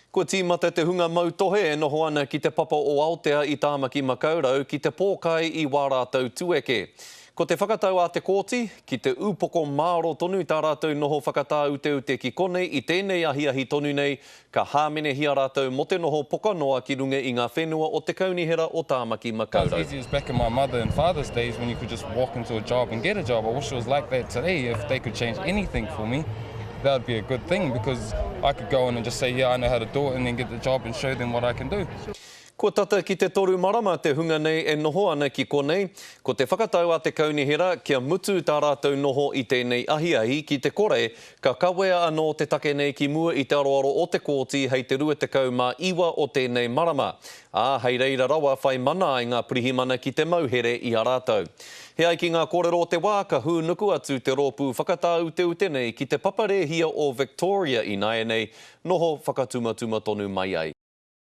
Ko tīmata te hunga mautohe e noho ana ki te papa o Aotea i Tāmaki Makaurau ki te pōkai i wā rātou tueke. Ko te whakatau a te kōti, ki te upoko māro tonu tā rātou noho whakatā ute ki konei i tēnei ahi tonu nei, ka hāmenehia rātou mo te noho poka noa ki runga i ngā whenua o te kaunihera o Tāmaki Makaurau. As easy as back in my mother and father's days when you could just walk into a job and get a job. I wish it was like that today. If they could change anything for me, that would be a good thing because I could go in and just say, yeah, I know how to do it and then get the job and show them what I can do. Ko tata ki te toru marama te hunga nei e noho ana ki konei, ko te whakatau a te kaunihera kia mutu tā rātou noho i tēnei ahi ki te kore, ka kawea anō te take nei ki mua i te aroaro o te kōti hei te 21 o tēnei marama. Hei reira rawa whai mana i ngā pirihimana ki te mauhere i a rātou. He ai ki ngā kōrero o te wā ka hūnuku atu te rōpū whakatā ute nei ki te paparehia o Victoria i nai nei, noho whakatumatuma tonu mai ai.